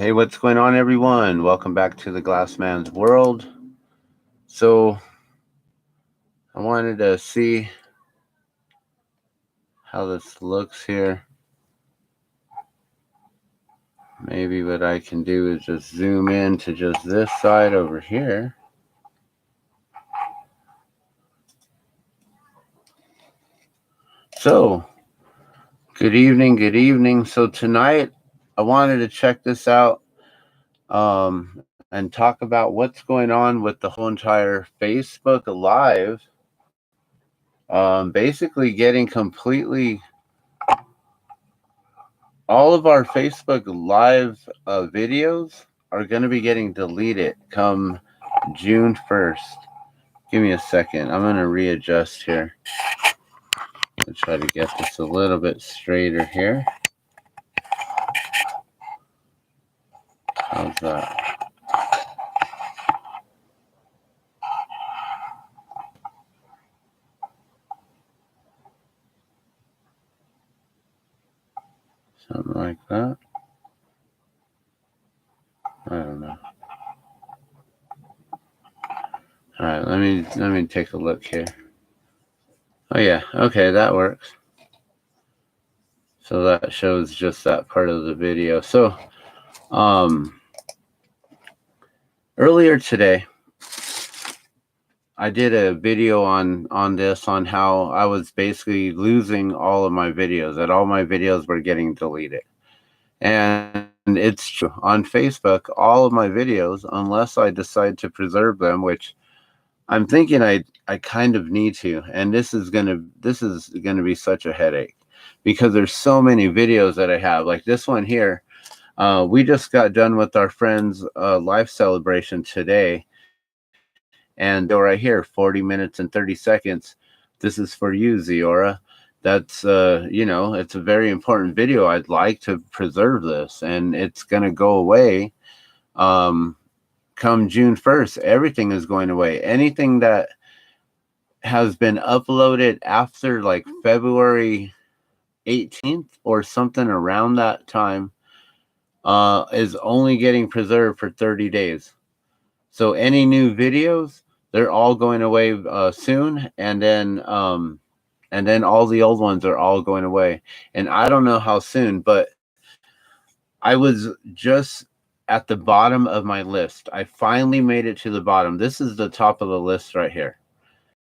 Hey, what's going on, everyone? Welcome back to the Glassman's world. So, I wanted to see how this looks here. Maybe what I can do is just zoom in to just this side over here. So, good evening, good evening. So, tonight I wanted to check this out and talk about what's going on with the whole entire Facebook Live. Basically, getting completely all of our Facebook Live videos are going to be getting deleted come June 1st. Give me a second. I'm going to readjust here. I'll try to get this a little bit straighter here. How's that? Something like that. I don't know. All right, let me take a look here. Oh yeah, okay, that works. So that shows just that part of the video. So, earlier today, I did a video on how I was basically losing all of my videos, that all my videos were getting deleted. And it's true. On Facebook, all of my videos, unless I decide to preserve them, which I'm thinking I kind of need to, and this is gonna be such a headache because there's so many videos that I have. Like this one here. We just got done with our friend's life celebration today. And right here, 40 minutes and 30 seconds. This is for you, Ziora. That's, it's a very important video. I'd like to preserve this, and it's going to go away come June 1st. Everything is going away. Anything that has been uploaded after like February 18th or something around that time is only getting preserved for 30 days. So any new videos, they're all going away soon, and then all the old ones are all going away. And I don't know how soon, but I was just at the bottom of my list. I finally made it to the bottom. This is the top of the list right here,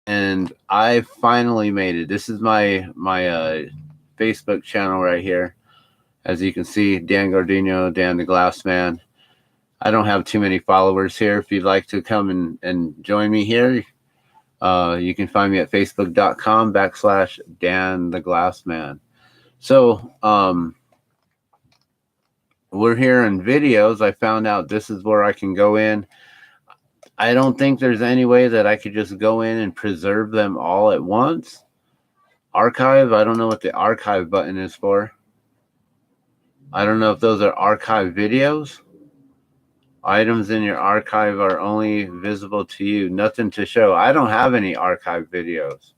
and I finally made it. This is my Facebook channel right here. As you can see, Dan Gardino, Dan the Glass Man. I don't have too many followers here. If you'd like to come and join me here, you can find me at facebook.com/Dan the Glass Man. So we're here in videos. I found out this is where I can go in. I don't think there's any way that I could just go in and preserve them all at once. Archive, I don't know what the archive button is for. I don't know if those are archive videos. Items in your archive are only visible to you. Nothing to show. I don't have any archive videos.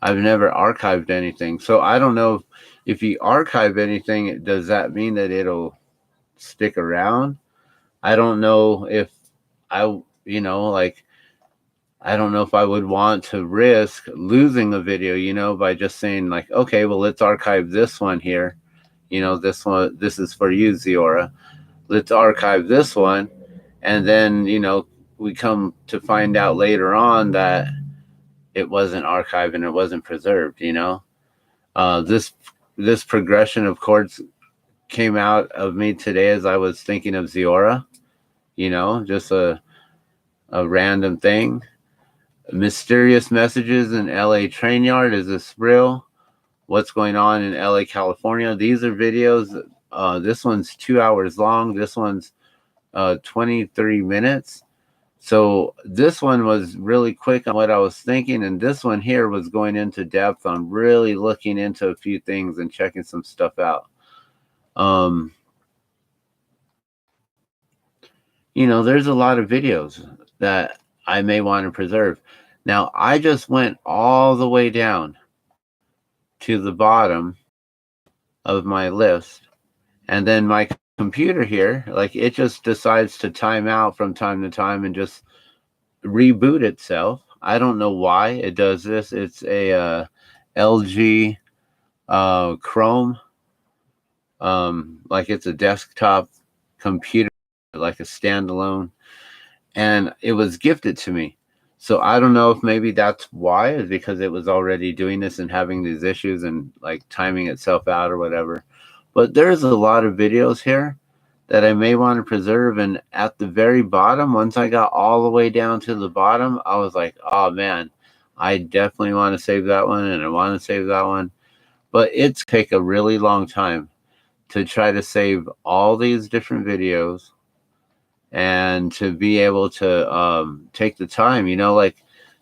I've never archived anything. So I don't know if you archive anything, does that mean that it'll stick around? I don't know if I don't know if I would want to risk losing a video, by just saying like, okay, well, let's archive this one here. This is for you, Ziora. Let's archive this one, and then we come to find out later on that it wasn't archived and it wasn't preserved. This progression of chords came out of me today as I was thinking of Ziora. Just a random thing. Mysterious messages in LA train yard. Is this real? What's going on in LA, California? These are videos. This one's 2 hours long. This one's 23 minutes. So this one was really quick on what I was thinking, and this one here was going into depth on really looking into a few things and checking some stuff out. There's a lot of videos that I may want to preserve. Now, I just went all the way down to the bottom of my list, and then my computer here, like it just decides to time out from time to time and just reboot itself. I don't know why it does this. It's a LG Chrome, like it's a desktop computer, like a standalone, and it was gifted to me. So I don't know if maybe that's why, is because it was already doing this and having these issues and like timing itself out or whatever. But there's a lot of videos here that I may want to preserve. And at the very bottom, once I got all the way down to the bottom, I was like, oh man, I definitely want to save that one and I want to save that one. But it's take a really long time to try to save all these different videos and to be able to take the time, like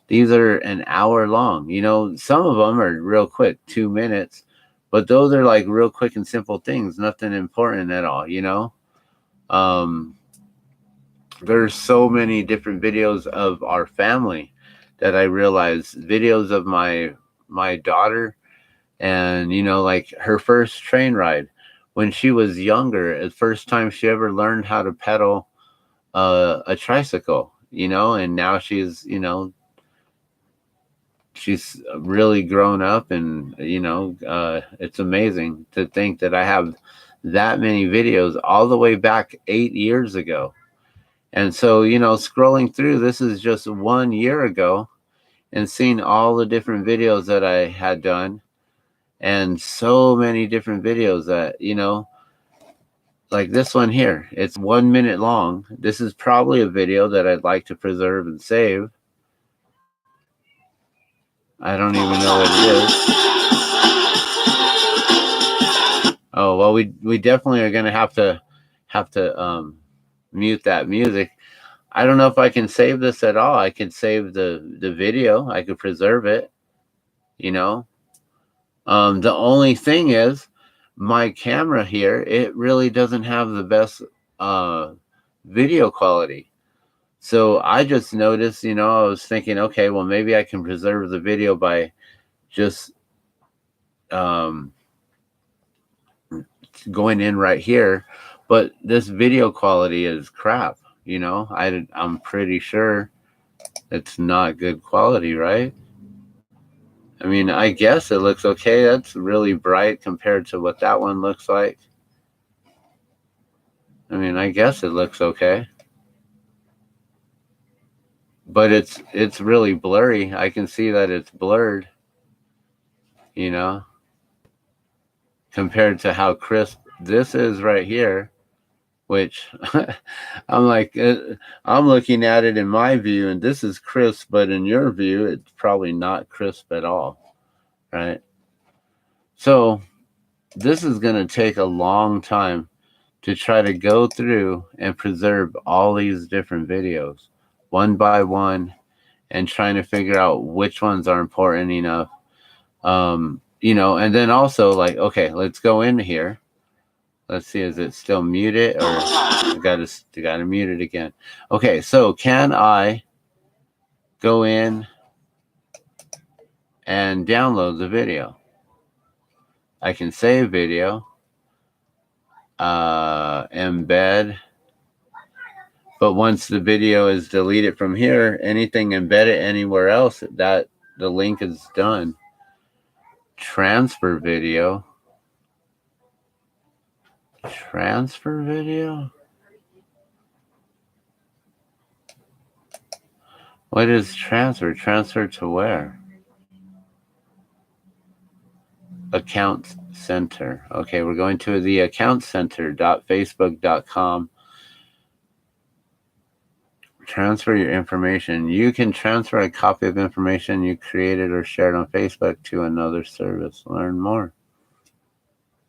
these are an hour long, some of them are real quick, 2 minutes, but those are like real quick and simple things, nothing important at all. um, there's so many different videos of our family that I realize, videos of my daughter, and like her first train ride when she was younger, the first time she ever learned how to pedal a tricycle, and now she's really grown up, and it's amazing to think that I have that many videos all the way back 8 years ago. And so, scrolling through, this is just 1 year ago, and seeing all the different videos that I had done, and so many different videos that, like this one here, it's 1 minute long. This is probably a video that I'd like to preserve and save. I don't even know what it is. Oh, well, we definitely are going to have to mute that music. I don't know if I can save this at all. I can save the video. I could preserve it, you know. The only thing is, my camera here, it really doesn't have the best video quality. So I just noticed, I was thinking, okay, well, maybe I can preserve the video by just um, going in right here. But this video quality is crap, I'm pretty sure it's not good quality, right? I mean, I guess it looks okay. That's really bright compared to what that one looks like. I mean, I guess it looks okay. But it's really blurry. I can see that it's blurred, you know, compared to how crisp this is right here, which I'm like, I'm looking at it in my view, and this is crisp, but in your view, it's probably not crisp at all, right? So this is going to take a long time to try to go through and preserve all these different videos one by one, and trying to figure out which ones are important enough. And then also, like, okay, let's go in here. Let's see, is it still muted, or I gotta mute it again? Okay, so can I go in and download the video? I can save video, embed, but once the video is deleted from here, anything embedded anywhere else, that the link is done. Transfer video. Transfer video? What is transfer? Transfer to where? Account center. Okay, we're going to the account center.facebook.com. Transfer your information. You can transfer a copy of information you created or shared on Facebook to another service. Learn more.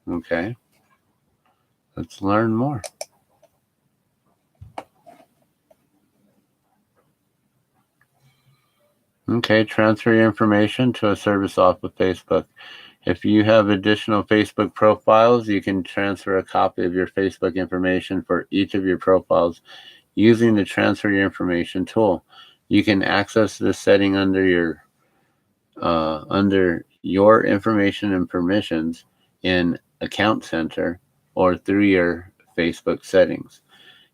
Okay. Let's learn more. Okay, transfer your information to a service off of Facebook. If you have additional Facebook profiles, you can transfer a copy of your Facebook information for each of your profiles using the Transfer Your Information tool. You can access this setting under your information and permissions in Account Center, or through your Facebook settings.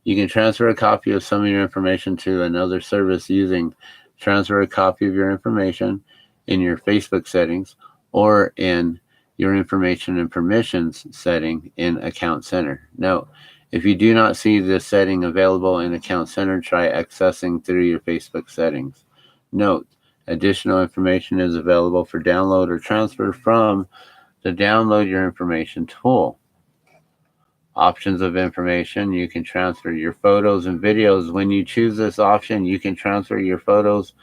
You can transfer a copy of some of your information to another service using transfer a copy of your information in your Facebook settings or in your information and permissions setting in Account Center. Note, if you do not see this setting available in Account Center, try accessing through your Facebook settings. Note, additional information is available for download or transfer from the Download Your Information tool. Options of information, you can transfer your photos and videos. When you choose this option, you can transfer your photos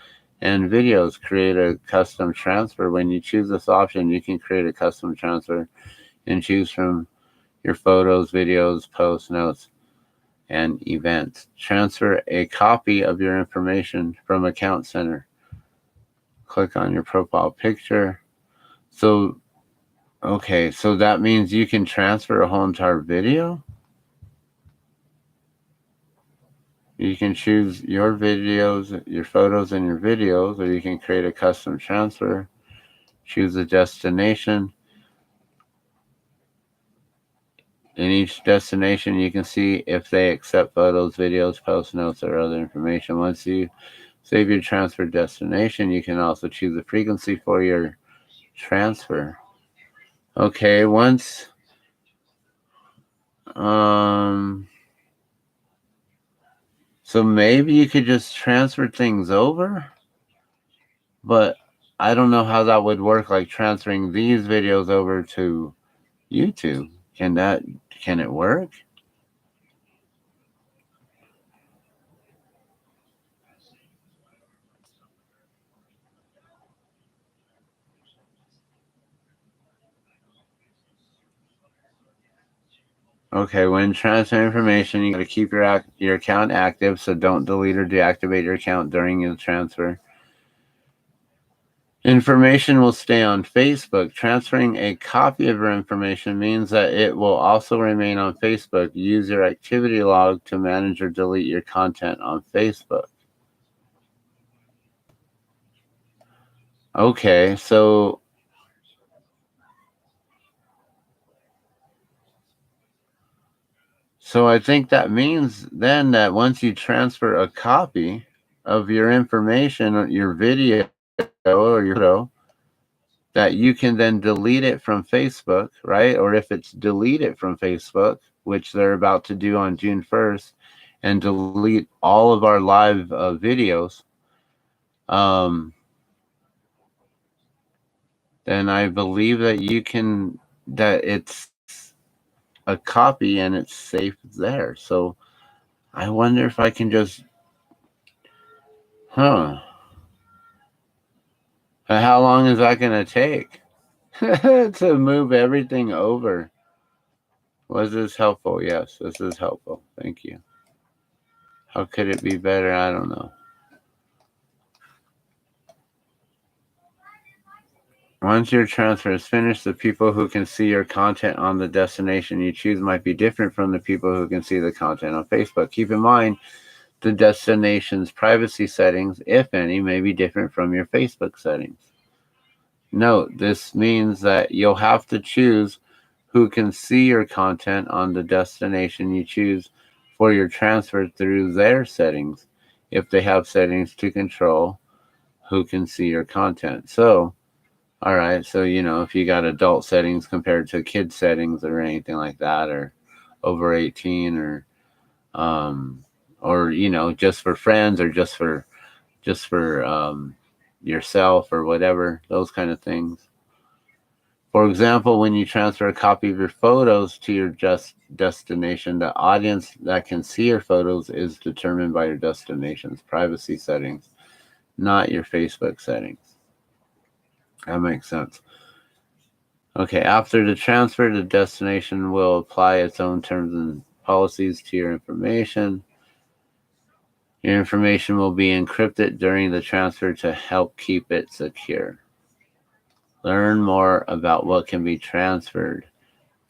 and videos. Create a custom transfer. When you choose this option, you can create a custom transfer and choose from your photos, videos, posts, notes, and events. Transfer a copy of your information from Account Center. Click on your profile picture. Okay, so that means you can transfer a whole entire video? You can choose your videos, your photos and your videos, or you can create a custom transfer. Choose a destination. In each destination, you can see if they accept photos, videos, post notes, or other information. Once you save your transfer destination, you can also choose the frequency for your transfer. Okay, once so maybe you could just transfer things over, but I don't know how that would work, like transferring these videos over to YouTube. Can it work? Okay, when transferring information, you got to keep your account active, so don't delete or deactivate your account during your transfer. Information will stay on Facebook. Transferring a copy of your information means that it will also remain on Facebook. Use your activity log to manage or delete your content on Facebook. Okay, so I think that means then that once you transfer a copy of your information, your video or your photo, that you can then delete it from Facebook, right? Or if it's deleted from Facebook, which they're about to do on June 1st, and delete all of our live videos, then I believe that that it's a copy and it's safe there. So I wonder if I can just, how long is that going to take to move everything over? Was this helpful? Yes, this is helpful. Thank you. How could it be better? I don't know. Once your transfer is finished, the people who can see your content on the destination you choose might be different from the people who can see the content on Facebook. Keep in mind, the destination's privacy settings, if any, may be different from your Facebook settings. Note, this means that you'll have to choose who can see your content on the destination you choose for your transfer through their settings, if they have settings to control who can see your content. So, all right, so if you got adult settings compared to kid settings or anything like that, or over 18, or just for friends, or just for yourself, or whatever, those kind of things. For example, when you transfer a copy of your photos to your destination, the audience that can see your photos is determined by your destination's privacy settings, not your Facebook settings. That makes sense. Okay, after the transfer, the destination will apply its own terms and policies to your information. Your information will be encrypted during the transfer to help keep it secure. Learn more about what can be transferred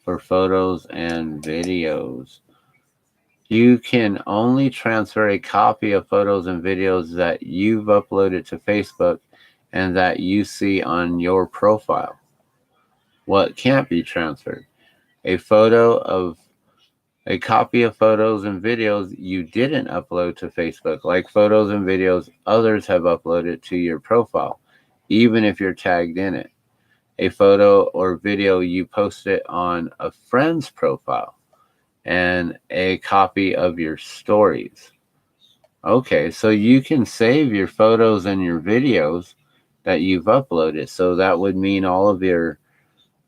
for photos and videos. You can only transfer a copy of photos and videos that you've uploaded to Facebook and that you see on your profile. What can't be transferred? A photo of A copy of photos and videos you didn't upload to Facebook, like photos and videos others have uploaded to your profile, even if you're tagged in it. A photo or video you posted on a friend's profile, and a copy of your stories. Okay, so you can save your photos and your videos that you've uploaded. So that would mean all of your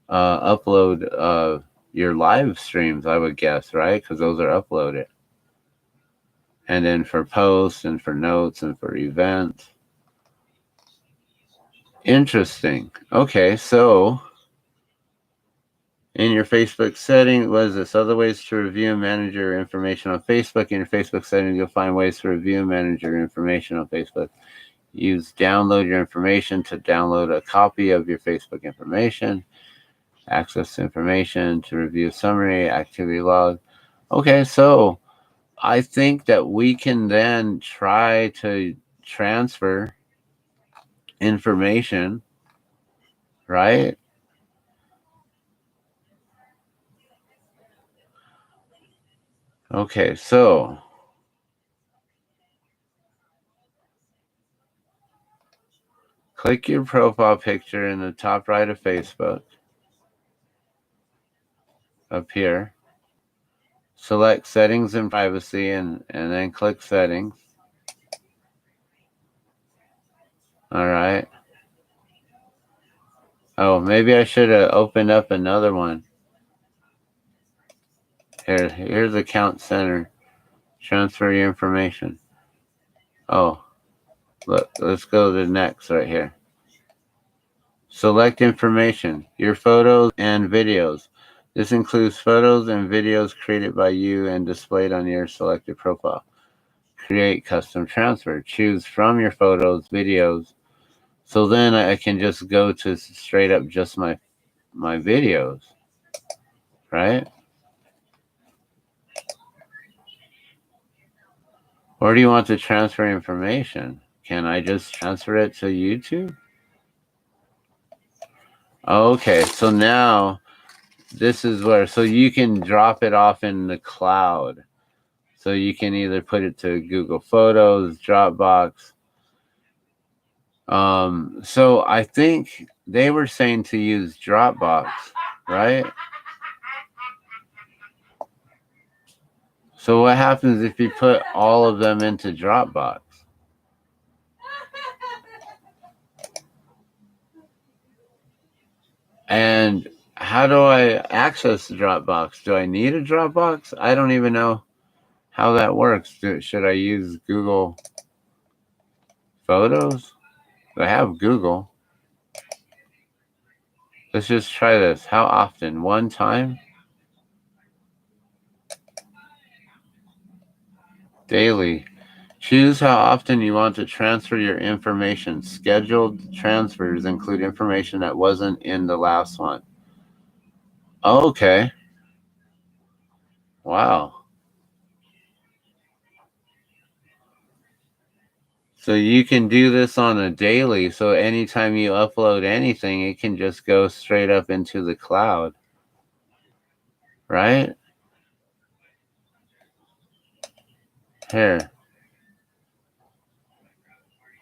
upload your live streams, I would guess, right? Because those are uploaded. And then for posts and for notes and for events. Interesting. Okay, so in your Facebook setting, what is this? Other ways to review and manage your information on Facebook. In your Facebook settings, you'll find ways to review and manage your information on Facebook. Use download your information to download a copy of your Facebook information. Access information to review summary, activity log. Okay, so I think that we can then try to transfer information, right? Okay, so click your profile picture in the top right of Facebook up here. Select settings and privacy and then click settings. All right. Oh, maybe I should have opened up another one. Here's account center. Transfer your information. Oh, look, let's go to the next right here. Select information, your photos and videos. This includes photos and videos created by you and displayed on your selected profile. Create custom transfer. Choose from your photos, videos. So then I can just go to straight up just my videos, right? Or do you want to transfer information? Can I just transfer it to YouTube? Okay, so now this is where, so you can drop it off in the cloud. So you can either put it to Google Photos, Dropbox. So I think they were saying to use Dropbox, right? So what happens if you put all of them into Dropbox? And how do I access Dropbox? Do I need a Dropbox? I don't even know how that works. Should I use Google Photos? I have Google. Let's just try this. How often? One time? Daily. Choose how often you want to transfer your information. Scheduled transfers include information that wasn't in the last one. Okay. Wow. So you can do this on a daily. So anytime you upload anything, it can just go straight up into the cloud. Right? Here.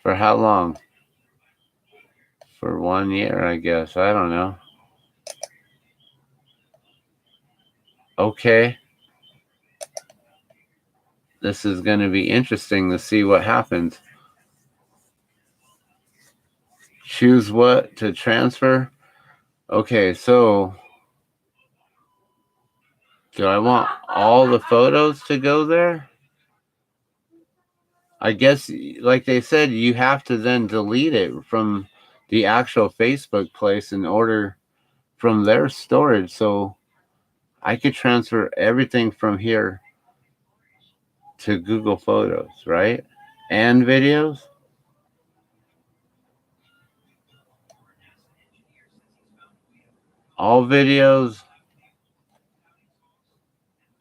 For how long? For 1 year, I guess. I don't know. Okay. This is going to be interesting to see what happens. Choose what to transfer. Okay, so do I want all the photos to go there? I guess, like they said, you have to then delete it from the actual Facebook place in order from their storage. So I could transfer everything from here to Google Photos, right? And videos. All videos,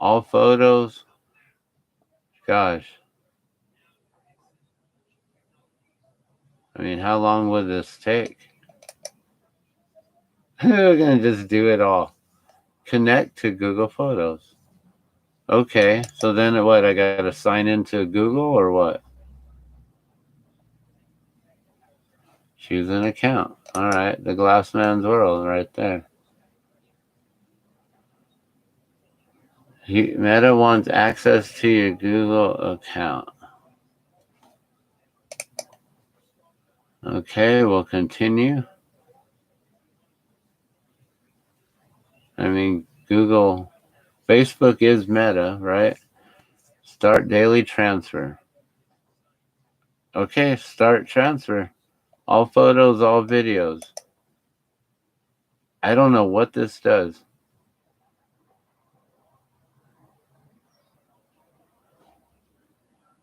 all photos. Gosh. I mean, how long would this take? We're going to just do it all. Connect to Google Photos. Okay, so then what? I got to sign into Google or what? Choose an account. All right, the Glassman's World right there. Meta wants access to your Google account. Okay, we'll continue. I mean, Facebook is Meta, right? Start daily transfer. Okay, start transfer. All photos, all videos. I don't know what this does.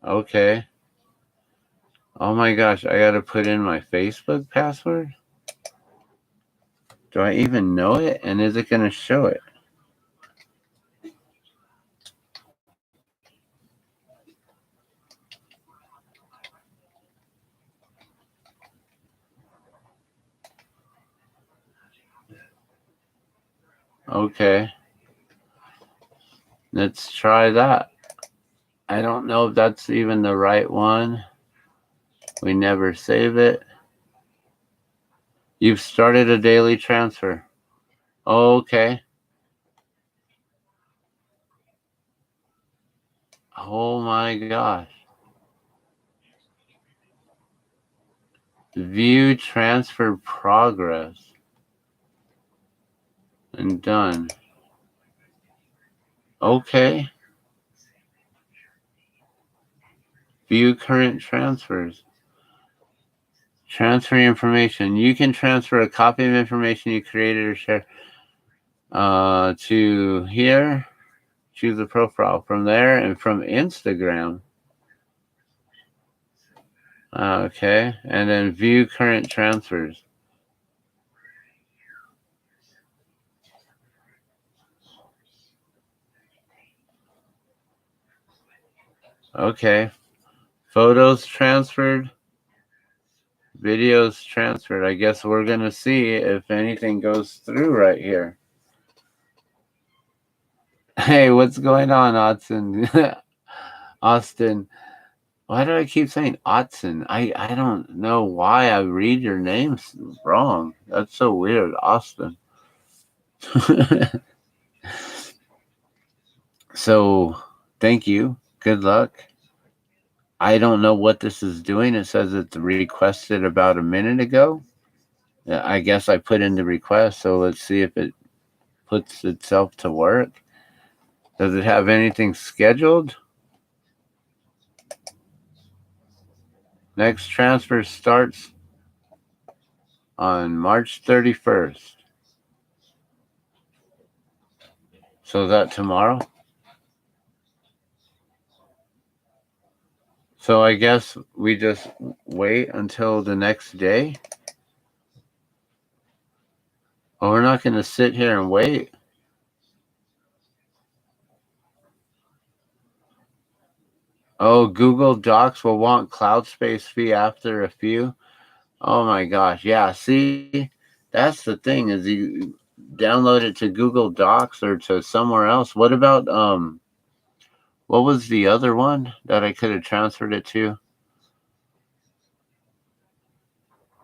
Okay. Oh my gosh, I gotta put in my Facebook password? Do I even know it? And is it gonna show it? Okay. Let's try that. I don't know if that's even the right one. We never save it. You've started a daily transfer. Okay. Oh my gosh. View transfer progress. And done. Okay. View current transfers. Transfer information. You can transfer a copy of information you created or share to here. Choose a profile from there and from Instagram. Okay. And then view current transfers. Okay. Photos transferred. Videos transferred. I guess we're going to see if anything goes through right here. Hey, what's going on, Austin? Austin. Why do I keep saying Otson? I don't know why I read your names wrong. That's so weird, Austin. So, thank you. Good luck. I don't know what this is doing. It says it's requested about a minute ago. I guess I put in the request, so let's see if it puts itself to work. Does it have anything scheduled? Next transfer starts on March 31st. So is that tomorrow? So I guess we just wait until the next day? Oh, we're not going to sit here and wait. Oh, Google Docs will want cloud space fee after a few. Oh my gosh. Yeah, see, that's the thing is you download it to Google Docs or to somewhere else. What about what was the other one that I could have transferred it to?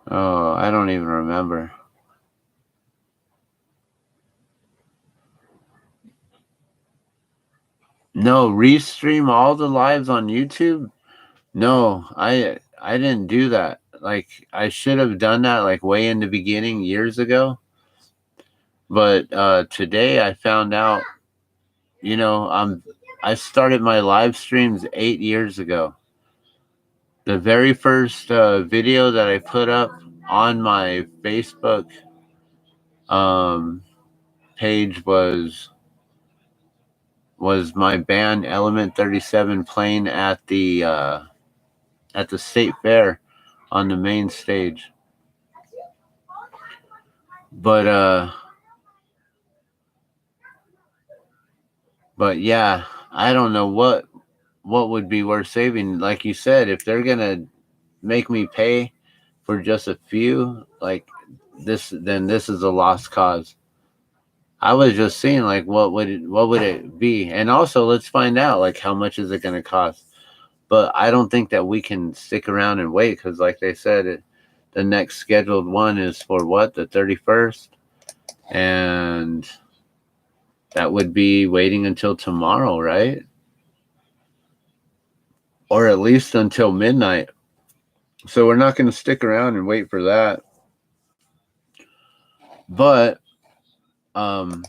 Oh, I don't even remember. No, restream all the lives on YouTube? No, I didn't do that. Like I should have done that like way in the beginning years ago. But today I found out, I started my live streams 8 years ago. The very first video that I put up on my Facebook um, page was my band Element 37 playing at the state fair on the main stage. But yeah, I don't know what would be worth saving. Like you said, if they're gonna make me pay for just a few, like this, then this is a lost cause. I was just seeing like what would it be, and also let's find out like how much is it going to cost. But I don't think that we can stick around and wait because, like they said, the next scheduled one is for what, the 31st, and that would be waiting until tomorrow, right? Or at least until midnight. So we're not going to stick around and wait for that. But um,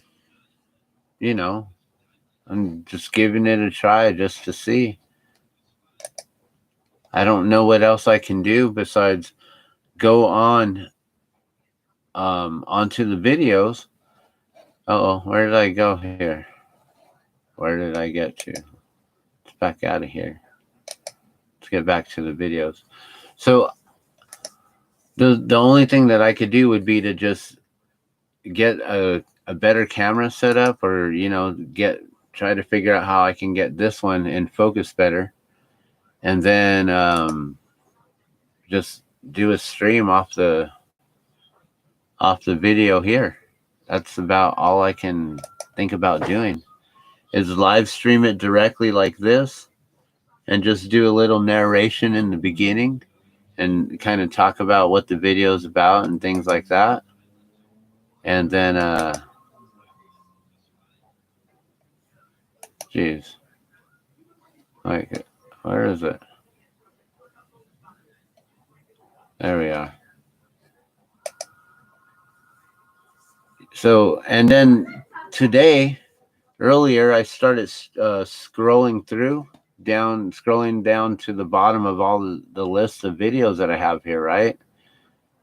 you know, I'm just giving it a try just to see. I don't know what else I can do besides go on onto the videos. Oh, where did I go here? Where did I get to? Let's back out of here. Let's get back to the videos. So the only thing that I could do would be to just get a better camera set up, or get try to figure out how I can get this one in focus better, and then just do a stream off the video here. That's about all I can think about doing, is live stream it directly like this and just do a little narration in the beginning and kind of talk about what the video is about and things like that. And then geez, like, where is it? There we are. So, and then today, earlier, I started scrolling down to the bottom of all the list of videos that I have here, right?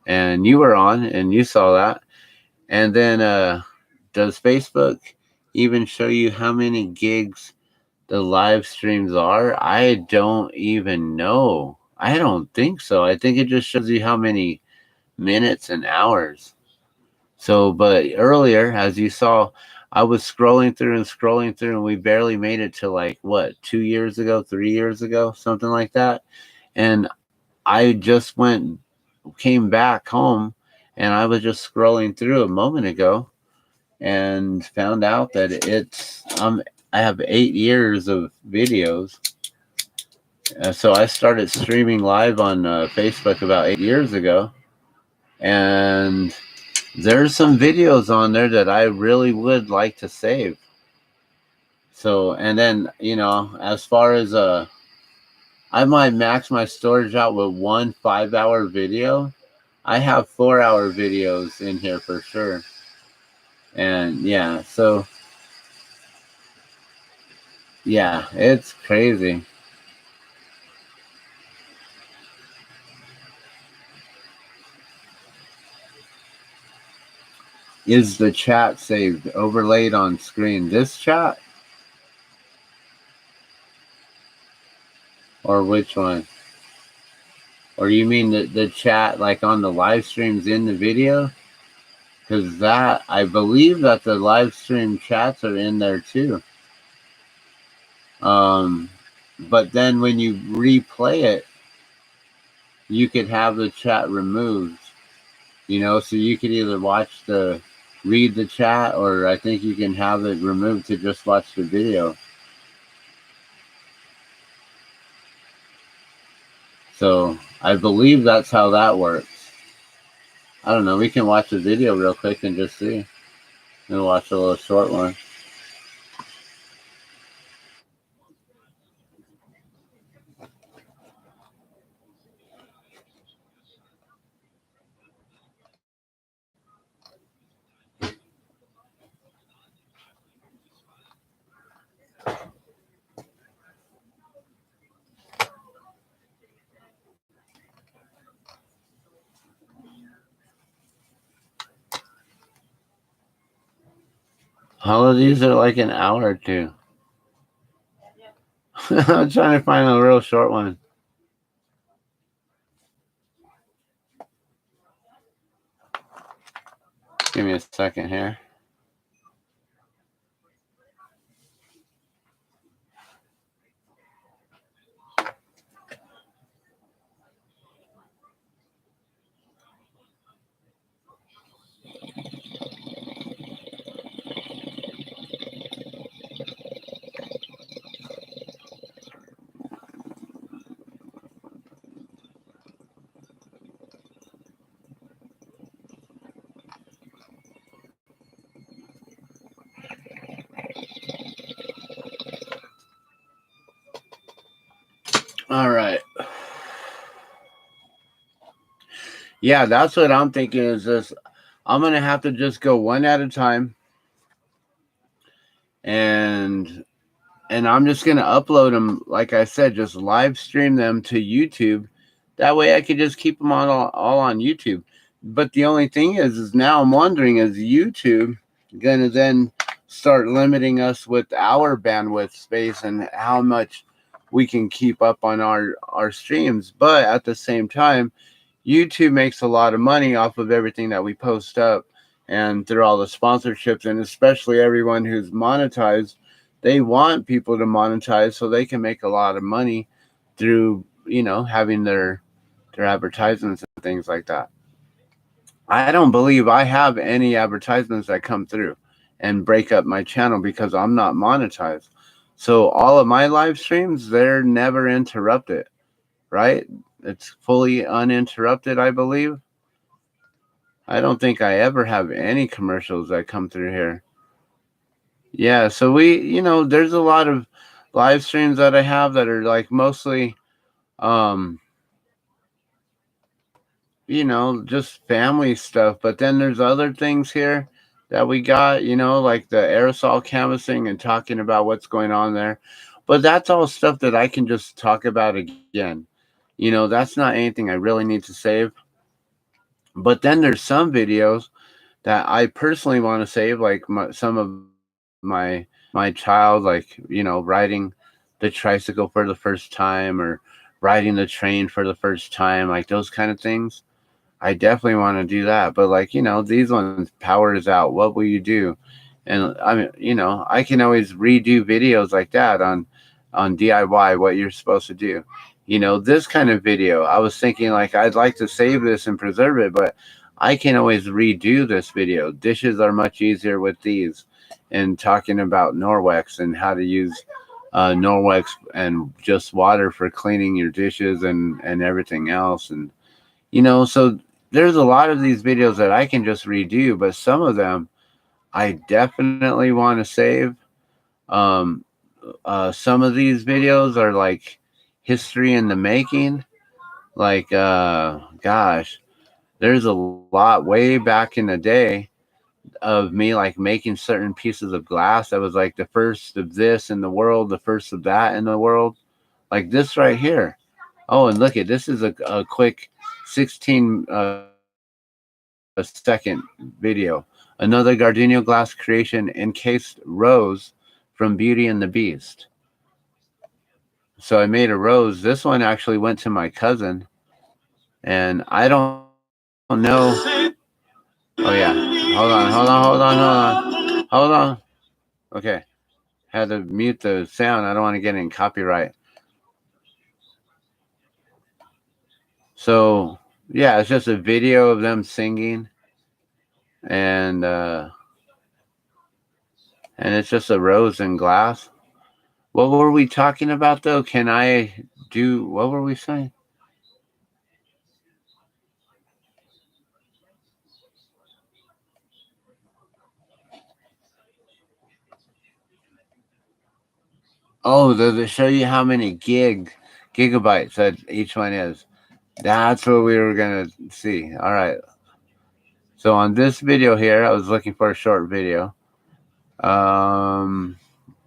And you were on, and you saw that. And then, does Facebook even show you how many gigs the live streams are? I don't even know. I don't think so. I think it just shows you how many minutes and hours. So, but earlier, as you saw, I was scrolling through, and we barely made it to like what, 2 years ago, 3 years ago, something like that. And I just came back home, and I was just scrolling through a moment ago and found out that I have 8 years of videos. So I started streaming live on Facebook about 8 years ago, and there's some videos on there that I really would like to save. So, and then, as far as I might max my storage out with one 5-hour video. I have 4-hour videos in here for sure. And yeah, so yeah, it's crazy. Is the chat saved, overlaid on screen? This chat? Or which one? Or you mean the chat like on the live streams in the video? Because I believe that the live stream chats are in there too. But then when you replay it, you could have the chat removed. So you could either read the chat, or I think you can have it removed to just watch the video. So I believe that's how that works. I don't know. We can watch the video real quick and just see. And watch a little short one. All of these are like an hour or two. I'm trying to find a real short one. Give me a second here. All right. Yeah, that's what I'm thinking is this. I'm going to have to just go one at a time, and I'm just going to upload them, like I said, just live stream them to YouTube. That way I could just keep them on all on YouTube. But the only thing is now I'm wondering, is YouTube going to then start limiting us with our bandwidth space and how much we can keep up on our streams? But at the same time, YouTube makes a lot of money off of everything that we post up and through all the sponsorships, and especially everyone who's monetized. They want people to monetize so they can make a lot of money through, having their advertisements and things like that. I don't believe I have any advertisements that come through and break up my channel because I'm not monetized. So all of my live streams, they're never interrupted, right? It's fully uninterrupted, I believe. I don't think I ever have any commercials that come through here. Yeah, so there's a lot of live streams that I have that are like mostly, um, just family stuff. But then there's other things here that we got, like the aerosol canvassing and talking about what's going on there. But that's all stuff that I can just talk about again. That's not anything I really need to save. But then there's some videos that I personally want to save, like some of my child, like riding the tricycle for the first time, or riding the train for the first time, like those kind of things. I definitely want to do that. But like these ones, power is out. What will you do? And I mean, I can always redo videos like that on DIY. What you're supposed to do. This kind of video, I was thinking like I'd like to save this and preserve it, but I can always redo this video. Dishes are much easier with these, and talking about Norwex and how to use Norwex and just water for cleaning your dishes and everything else. And so there's a lot of these videos that I can just redo, but some of them I definitely want to save. Um, some of these videos are like history in the making. Like, gosh, there's a lot way back in the day of me like making certain pieces of glass that was like the first of this in the world, the first of that in the world. Like this right here. Oh, and look at this is a quick 16 second video. Another Gardenia glass creation, encased rose from Beauty and the Beast. So I made a rose. This one actually went to my cousin, and I don't know. Oh yeah, hold on. Okay, had to mute the sound. I don't want to get any copyright. So yeah, it's just a video of them singing, and it's just a rose and glass. What were we talking about though? Can I do? What were we saying? Oh, they show you how many gigabytes that each one is. That's what we were gonna see. All right. So on this video here, I was looking for a short video.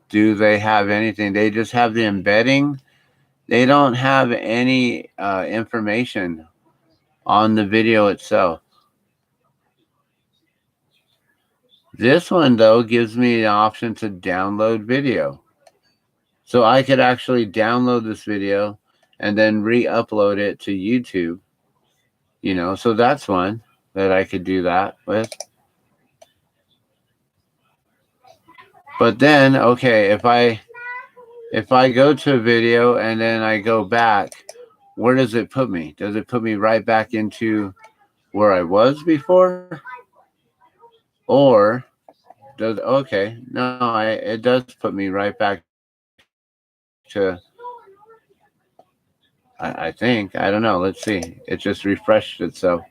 Do they have anything? They just have the embedding. They don't have any information on the video itself. This one though gives me the option to download video. So I could actually download this video and then re-upload it to YouTube. So that's one that I could do that with. But then, okay, if I go to a video and then I go back, where does it put me? Does it put me right back into where I was before? Or does okay, no, it does put me right back to I think. I don't know. Let's see. It just refreshed itself.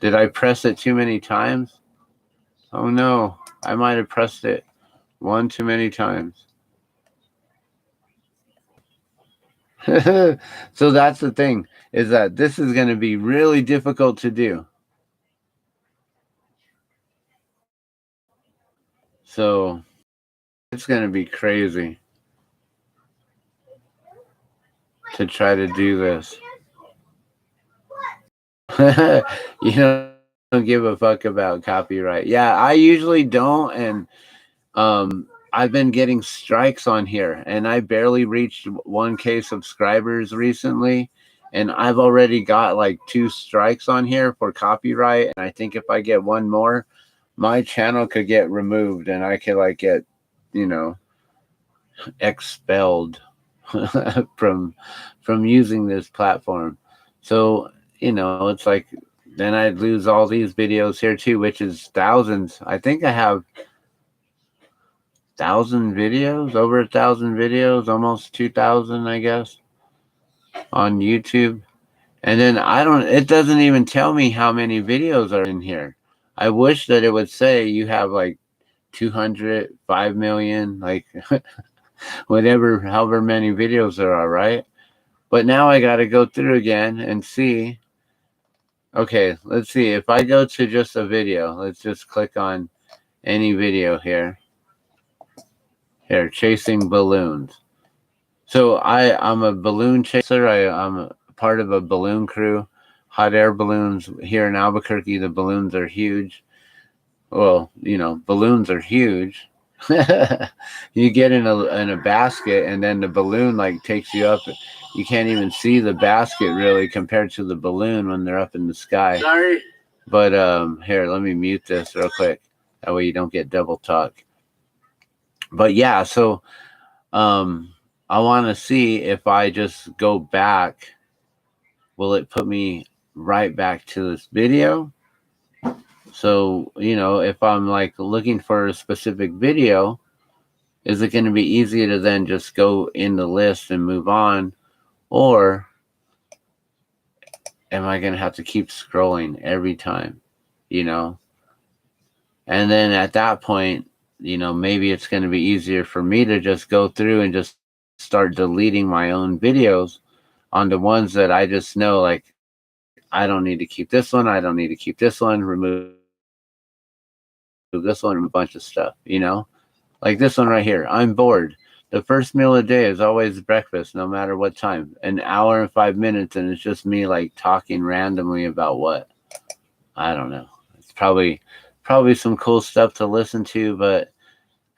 Did I press it too many times? Oh no. I might have pressed it one too many times. So that's the thing, is that this is going to be really difficult to do. So it's going to be crazy to try to do this. You don't give a fuck about copyright. Yeah, I usually don't, and I've been getting strikes on here, and I barely reached 1K subscribers recently, and I've already got like 2 strikes on here for copyright. And I think if I get one more, my channel could get removed, and I could like get, you know, expelled from using this platform. So, it's like then I'd lose all these videos here too, which is thousands. I think I have 1,000 videos, over 1,000 videos, almost 2,000, I guess, on YouTube. And then it doesn't even tell me how many videos are in here. I wish that it would say you have like 200, 5 million, like whatever, however many videos there are, right? But now I got to go through again and see. Okay, let's see. If I go to just a video, let's just click on any video here. Here, chasing balloons. So I'm a balloon chaser. I'm part of a balloon crew. Hot air balloons here in Albuquerque. The balloons are huge. Well, balloons are huge. You get in a basket, and then the balloon like takes you up. You can't even see the basket really compared to the balloon when they're up in the sky. Sorry. But here, let me mute this real quick. That way you don't get double talk. But yeah, so I want to see if I just go back, will it put me right back to this video? So, if I'm like looking for a specific video, is it going to be easy to then just go in the list and move on? Or am I going to have to keep scrolling every time, And then at that point, maybe it's going to be easier for me to just go through and just start deleting my own videos on the ones that I just know, like, I don't need to keep this one. I don't need to keep this one. Remove this one. Remove a bunch of stuff, Like this one right here. I'm bored. The first meal of the day is always breakfast, no matter what time. An hour and 5 minutes, and it's just me like talking randomly about what? I don't know. It's probably some cool stuff to listen to, but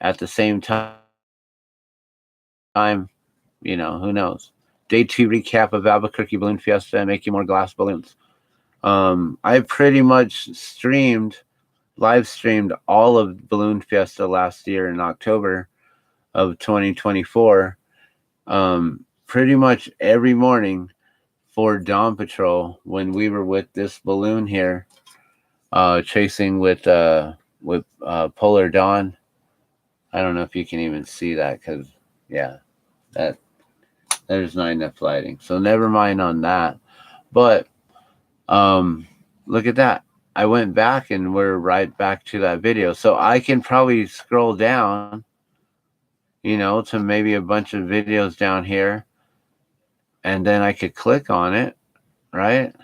at the same time, who knows? Day 2 recap of Albuquerque Balloon Fiesta and making more glass balloons. I pretty much live streamed all of Balloon Fiesta last year in October of 2024. Pretty much every morning for Dawn Patrol when we were with this balloon here, chasing with Polar Dawn. I don't know if you can even see that because yeah, that there's not enough lighting. So never mind on that. But look at that. I went back and we're right back to that video. So I can probably scroll down, to maybe a bunch of videos down here, and then I could click on it, right?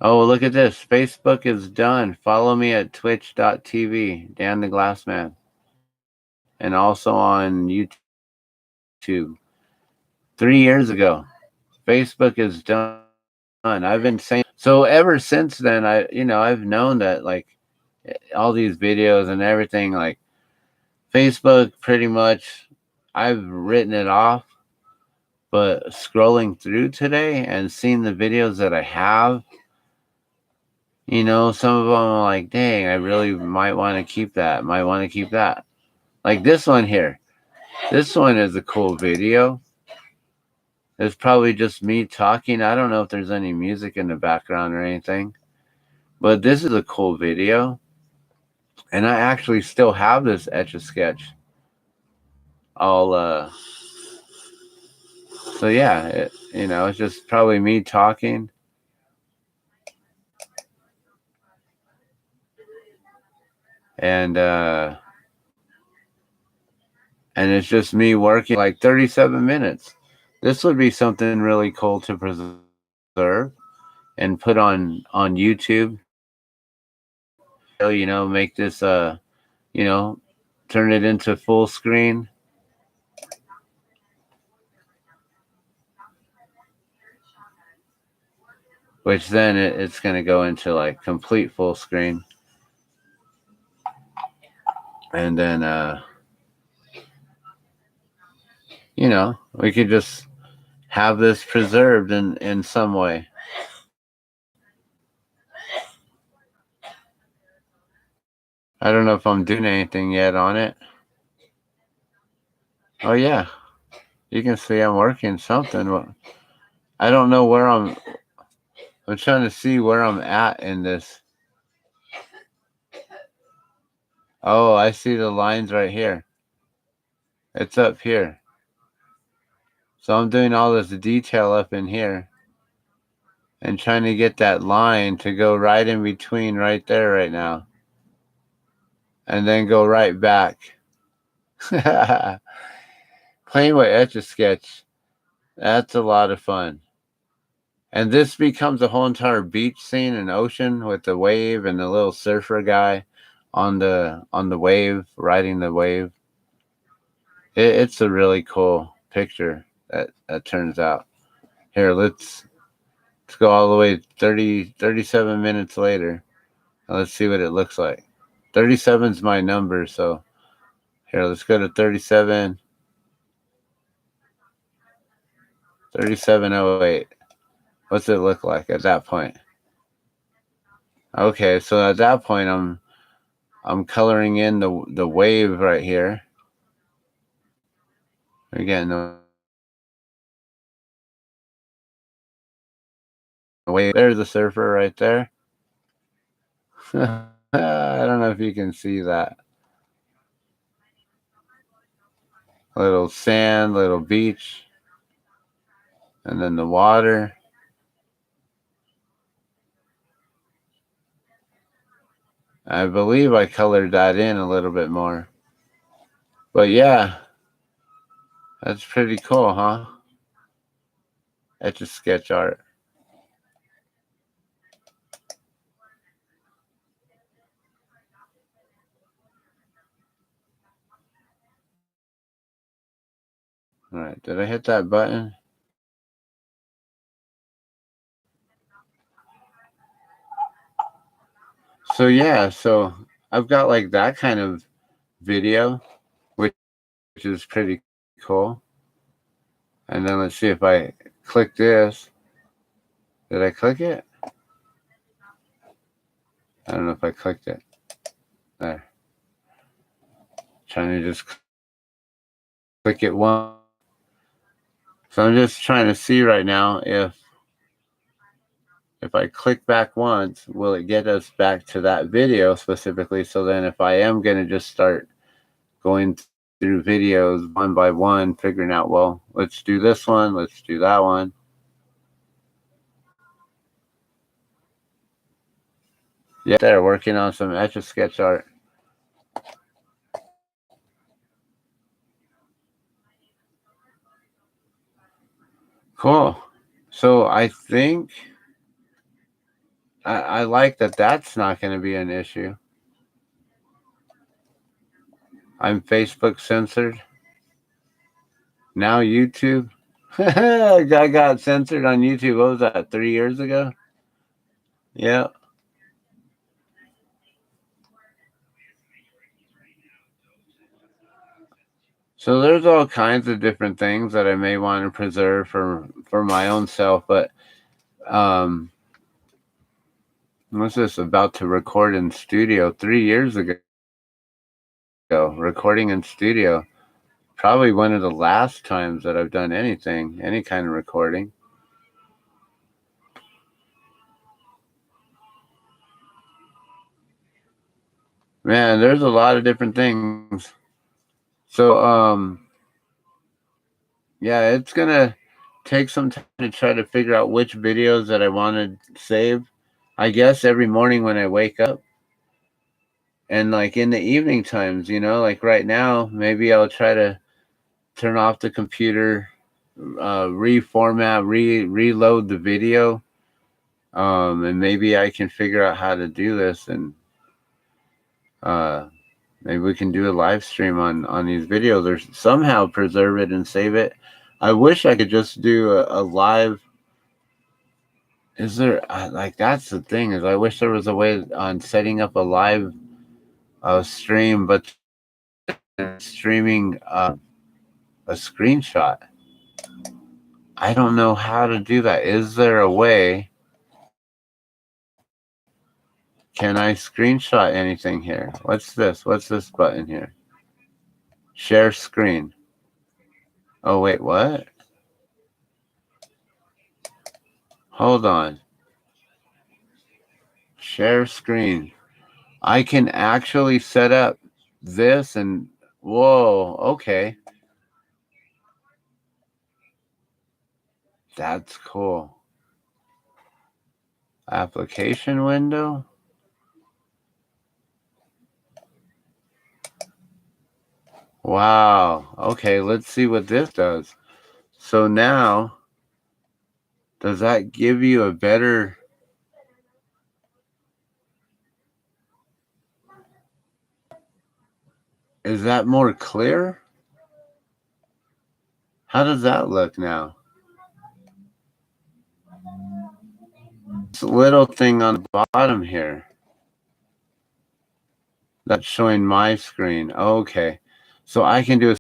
Oh, look at this. Facebook is done. Follow me at twitch.tv, Dan the Glassman, and also on YouTube. 3 years ago, Facebook is done. I've been saying so ever since then. I've known that like all these videos and everything, like Facebook, pretty much, I've written it off. But scrolling through today and seeing the videos that I have, some of them are like, dang, I really might want to keep that. Might want to keep that. Like this one here. This one is a cool video. It's probably just me talking. I don't know if there's any music in the background or anything. But this is a cool video. And I actually still have this Etch-a-Sketch. So yeah, it's just probably me talking. And and it's just me working like 37 minutes. This would be something really cool to preserve and put on YouTube. Make this you know, turn it into full screen, which then it's going to go into like complete full screen. And then we could just have this preserved in some way. I don't know if I'm doing anything yet on it. Oh yeah, you can see I'm working something. I don't know where I'm trying to see where I'm at in this. Oh, I see the lines right here. It's up here. So I'm doing all this detail up in here and trying to get that line to go right in between right there right now. And then go right back. Playing with Etch-a-Sketch, that's a lot of fun. And this becomes a whole entire beach scene and ocean with the wave and the little surfer guy on the wave, riding the wave. It's a really cool picture that turns out. Here, let's go all the way 37 minutes later. Let's see what it looks like. 37 is my number, so here, let's go to 37. 3708. What's it look like at that point? Okay, so at that point I'm coloring in the wave right here. Again, the wave. There's the surfer right there. I don't know if you can see that. Little sand, little beach, and then the water. I believe I colored that in a little bit more. But yeah, that's pretty cool, huh? Etch-a-Sketch art. All right, did I hit that button? So yeah, so I've got like that kind of video, which is pretty cool. And then let's see if I click this. Did I click it? I don't know if I clicked it. There. Trying to just click it once. So I'm just trying to see right now if I click back once, will it get us back to that video specifically? So then if I am going to just start going through videos one by one, figuring out, well, let's do this one, let's do that one. Yeah, they're working on some Etch-a-Sketch art. Cool. So I think I like that that's not going to be an issue. I'm Facebook censored. Now YouTube. I got censored on YouTube. What was that, 3 years ago? Yeah. So there's all kinds of different things that I may want to preserve for my own self, but um what's this about to record in studio 3 years ago? Recording in studio. Probably one of the last times that I've done anything, any kind of recording. Man, there's a lot of different things. So yeah, it's gonna take some time to try to figure out which videos that I want to save. I guess every morning when I wake up, and like in the evening times, like right now, maybe I'll try to turn off the computer, reformat, reload the video, and maybe I can figure out how to do this, and maybe we can do a live stream on these videos, or somehow preserve it and save it. I wish I could just do a live. Is there like, that's the thing, is I wish there was a way on setting up a live stream, but streaming a screenshot. I don't know how to do that. Is there a way? Can I screenshot anything here? What's this? What's this button here? Share screen. Oh, wait, what? Hold on. Share screen. I can actually set up this and, whoa, okay. That's cool. Application window. Wow. Okay, let's see what this does. So now, does that give you a better... Is that more clear? How does that look now? This little thing on the bottom here. That's showing my screen. Okay. So I can do a